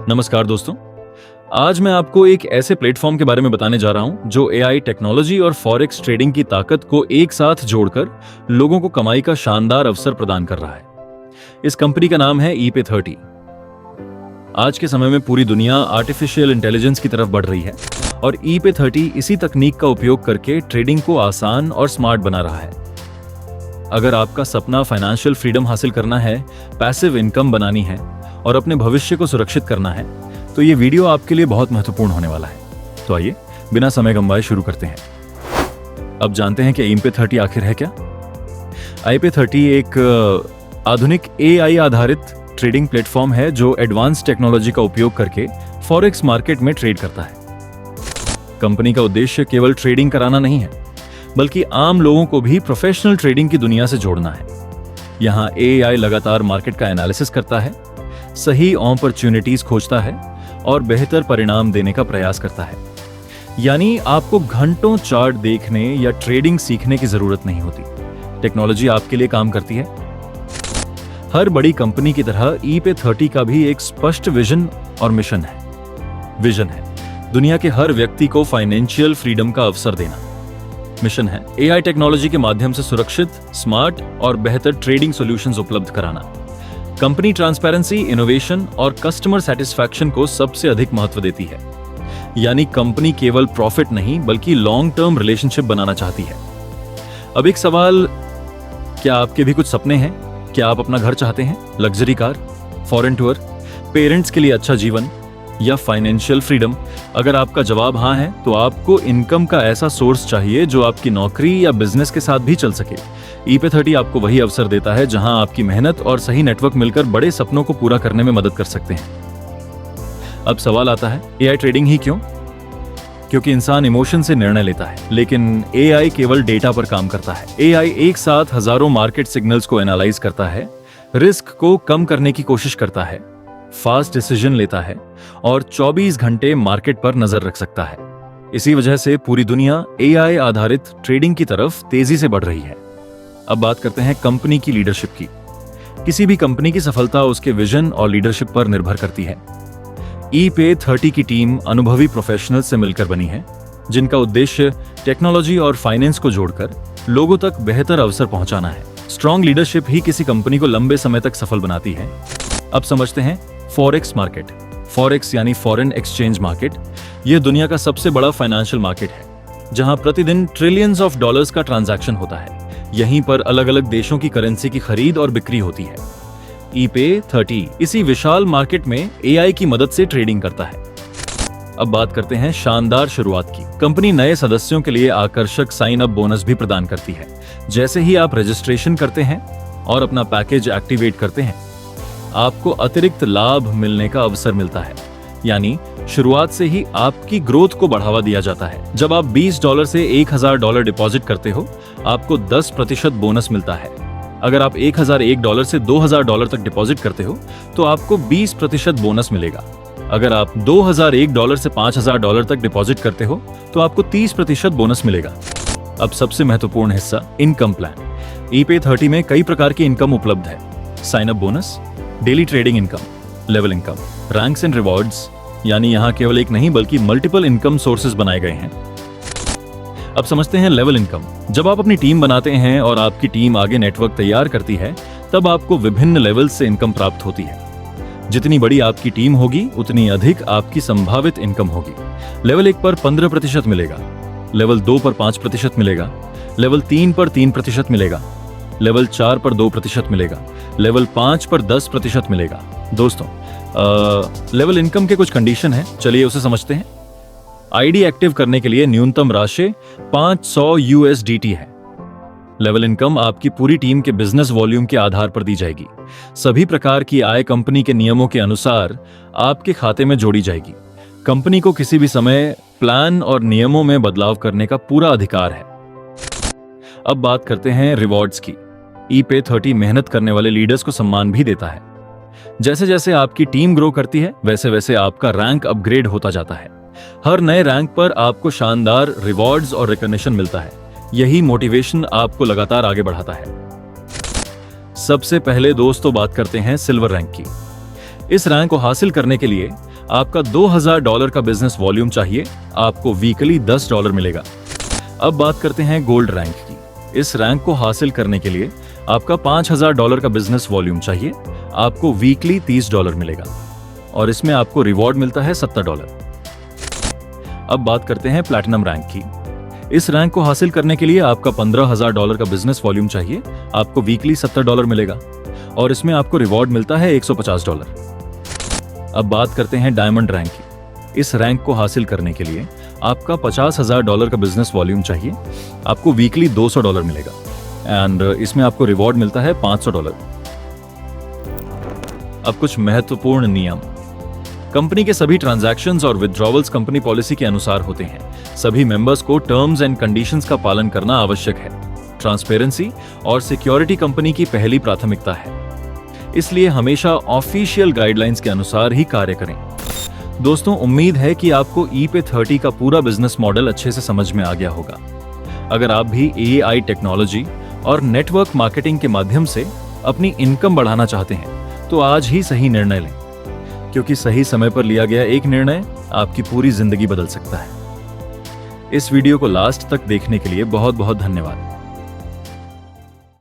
नमस्कार दोस्तों, आज मैं आपको एक ऐसे प्लेटफॉर्म के बारे में बताने जा रहा हूं जो एआई टेक्नोलॉजी और फॉरेक्स ट्रेडिंग की ताकत को एक साथ जोड़कर लोगों को कमाई का शानदार अवसर प्रदान कर रहा है। इस कंपनी का नाम है ePay30। आज के समय में पूरी दुनिया आर्टिफिशियल इंटेलिजेंस की तरफ बढ़ रही है और ePay30 इसी तकनीक का उपयोग करके ट्रेडिंग को आसान और स्मार्ट बना रहा है। अगर आपका सपना फाइनेंशियल फ्रीडम हासिल करना है, पैसिव इनकम बनानी है और अपने भविष्य को सुरक्षित करना है, तो ये वीडियो आपके लिए बहुत महत्वपूर्ण होने वाला है। तो आइए बिना समय गंवाए शुरू करते हैं। अब जानते हैं कि ePay30 आखिर है क्या। ePay30 एक आधुनिक एआई आधारित ट्रेडिंग प्लेटफॉर्म है जो एडवांस टेक्नोलॉजी का उपयोग करके फॉरेक्स मार्केट में ट्रेड करता है। कंपनी का उद्देश्य केवल ट्रेडिंग कराना नहीं है, बल्कि आम लोगों को भी प्रोफेशनल ट्रेडिंग की दुनिया से जोड़ना है। यहाँ एआई लगातार मार्केट का एनालिसिस करता है, सही अपॉर्चुनिटीज खोजता है और बेहतर परिणाम देने का प्रयास करता है। यानी आपको घंटों चार्ट देखने या ट्रेडिंग सीखने की जरूरत नहीं होती। टेक्नोलॉजी आपके लिए काम करती है। हर बड़ी कंपनी की तरह ePay30 का भी एक स्पष्ट विजन और मिशन है। विजन है दुनिया के हर व्यक्ति को फाइनेंशियल फ्रीडम का अवसर देना। मिशन है एआई टेक्नोलॉजी के माध्यम से सुरक्षित, स्मार्ट और बेहतर ट्रेडिंग सॉल्यूशंस उपलब्ध कराना। कंपनी ट्रांसपेरेंसी, इनोवेशन और कस्टमर सेटिस्फैक्शन को सबसे अधिक महत्व देती है। यानी कंपनी केवल प्रॉफिट नहीं बल्कि लॉन्ग टर्म रिलेशनशिप बनाना चाहती है। अब एक सवाल, क्या आपके भी कुछ सपने हैं? क्या आप अपना घर चाहते हैं, luxury car, foreign tour, parents के लिए अच्छा जीवन या फाइनेंशियल फ्रीडम? अगर आपका जवाब हाँ है, तो आपको इनकम का ऐसा सोर्स चाहिए जो आपकी नौकरी या बिजनेस के साथ भी चल सके। ePay30 आपको वही अवसर देता है जहां आपकी मेहनत और सही नेटवर्क मिलकर बड़े सपनों को पूरा करने में मदद कर सकते हैं। अब सवाल आता है, एआई ट्रेडिंग ही क्यों? क्योंकि इंसान इमोशन से निर्णय लेता है, लेकिन एआई केवल डेटा पर काम करता है। एआई एक साथ हजारों मार्केट सिग्नल्स को एनालाइज करता है, रिस्क को कम करने की कोशिश करता है, फास्ट डिसीजन लेता है और 24 घंटे मार्केट पर नजर रख सकता है। इसी वजह से पूरी दुनिया एआई आधारित ट्रेडिंग की तरफ तेजी से बढ़ रही है। अब बात करते हैं कंपनी की लीडरशिप की। किसी भी कंपनी की सफलता उसके विजन और लीडरशिप पर निर्भर करती है। ePay30 की टीम अनुभवी प्रोफेशनल से मिलकर बनी है, जिनका उद्देश्य टेक्नोलॉजी और फाइनेंस को जोड़कर लोगों तक बेहतर अवसर पहुंचाना है। स्ट्रॉन्ग लीडरशिप ही किसी कंपनी को लंबे समय तक सफल बनाती है। अब समझते हैं फॉरेक्स मार्केट। फॉरेक्स यानी फॉरेन एक्सचेंज मार्केट, यह दुनिया का सबसे बड़ा फाइनेंशियल मार्केट है, जहां प्रतिदिन ट्रिलियंस ऑफ डॉलर्स का ट्रांजैक्शन होता है। यहीं पर अलग अलग देशों की करेंसी की खरीद और बिक्री होती है। ePay30 इसी विशाल मार्केट में एआई की मदद से ट्रेडिंग करता है। अब बात करते हैं शानदार शुरुआत की। कंपनी नए सदस्यों के लिए आकर्षक साइन अप बोनस भी प्रदान करती है। जैसे ही आप रजिस्ट्रेशन करते हैं और अपना पैकेज एक्टिवेट करते हैं, आपको अतिरिक्त लाभ मिलने का अवसर मिलता है। यानी शुरुआत से ही आपकी ग्रोथ को बढ़ावा दिया जाता है। जब आप $20 से $1000 डिपॉजिट करते हो, आपको 10% बोनस मिलता है। अगर आप $1001 से $2000 तक डिपॉजिट करते हो, तो आपको 20% बोनस मिलेगा। अगर आप $2001 से $5000 तक डिपॉजिट करते हो, तो आपको 30% बोनस मिलेगा। अब सबसे महत्वपूर्ण हिस्सा, इनकम प्लान। ePay30 में कई प्रकार की इनकम उपलब्ध है। Sign up bonus, daily trading income, level income, ranks and rewards, यानी यहाँ केवल एक नहीं बल्कि मल्टीपल इनकम सोर्सेज बनाए गए हैं। अब समझते हैं लेवल इनकम। जब आप अपनी टीम बनाते हैं और आपकी टीम आगे नेटवर्क तैयार करती है, तब आपको विभिन्न लेवल से इनकम प्राप्त होती है। जितनी बड़ी आपकी टीम होगी, उतनी अधिक आपकी संभावित इनकम होगी। लेवल 1 पर 15% मिलेगा, लेवल 2 पर 5% मिलेगा, लेवल 3 पर 3% मिलेगा, लेवल 4 पर 2% मिलेगा, लेवल 5 पर 10% मिलेगा। दोस्तों, लेवल इनकम के कुछ कंडीशन है, चलिए उसे समझते हैं। आईडी एक्टिव करने के लिए न्यूनतम राशि $500 है। लेवल इनकम आपकी पूरी टीम के बिजनेस वॉल्यूम के आधार पर दी जाएगी। सभी प्रकार की आय कंपनी के नियमों के अनुसार आपके खाते में जोड़ी जाएगी। कंपनी को किसी भी समय प्लान और नियमों में बदलाव करने का पूरा अधिकार है। अब बात करते हैं रिवॉर्ड्स की। ePay30 मेहनत करने वाले लीडर्स को सम्मान भी देता है। जैसे जैसे आपकी टीम ग्रो करती है, वैसे वैसे आपका रैंक अपग्रेड होता जाता है। हर नए रैंक पर आपको शानदार रिवॉर्ड्स और रिकॉग्निशन मिलता है। यही मोटिवेशन आपको लगातार आगे बढ़ाता है। सबसे पहले दोस्तों बात करते हैं सिल्वर रैंक की। इस रैंक को हासिल करने के लिए आपका $2000 का बिजनेस वॉल्यूम चाहिए, आपको वीकली $10 मिलेगा। अब बात करते हैं गोल्ड रैंक की। इस रैंक को हासिल करने के लिए आपका $5000 का बिजनेस वॉल्यूम चाहिए, आपको वीकली $30 मिलेगा और इसमें आपको रिवॉर्ड मिलता है $70। अब बात करते हैं प्लैटिनम रैंक की। इस रैंक को हासिल करने के लिए आपका $15000 का बिजनेस वॉल्यूम चाहिए, आपको वीकली $70 मिलेगा और इसमें आपको रिवॉर्ड मिलता है $150। अब बात करते हैं डायमंड रैंक की। इस रैंक को हासिल करने के लिए आपका $50000 का बिजनेस वॉल्यूम चाहिए, आपको वीकली $200 मिलेगा एंड इसमें आपको रिवॉर्ड मिलता है $500। अब कुछ महत्वपूर्ण नियम। कंपनी के सभी ट्रांजैक्शंस और विथड्रॉवल्स कंपनी पॉलिसी के अनुसार होते हैं। सभी मेंबर्स को टर्म्स एंड कंडीशंस का पालन करना आवश्यक है। ट्रांसपेरेंसी और सिक्योरिटी कंपनी की पहली प्राथमिकता है, इसलिए हमेशा ऑफिशियल गाइडलाइंस के अनुसार ही कार्य करें। दोस्तों, उम्मीद है कि आपको EP30 का पूरा बिजनेस मॉडल अच्छे से समझ में आ गया होगा। अगर आप भी AI टेक्नोलॉजी और नेटवर्क मार्केटिंग के माध्यम से अपनी इनकम बढ़ाना चाहते हैं तो आज ही सही निर्णय लें, क्योंकि सही समय पर लिया गया एक निर्णय आपकी पूरी जिंदगी बदल सकता है। इस वीडियो को लास्ट तक देखने के लिए बहुत बहुत धन्यवाद।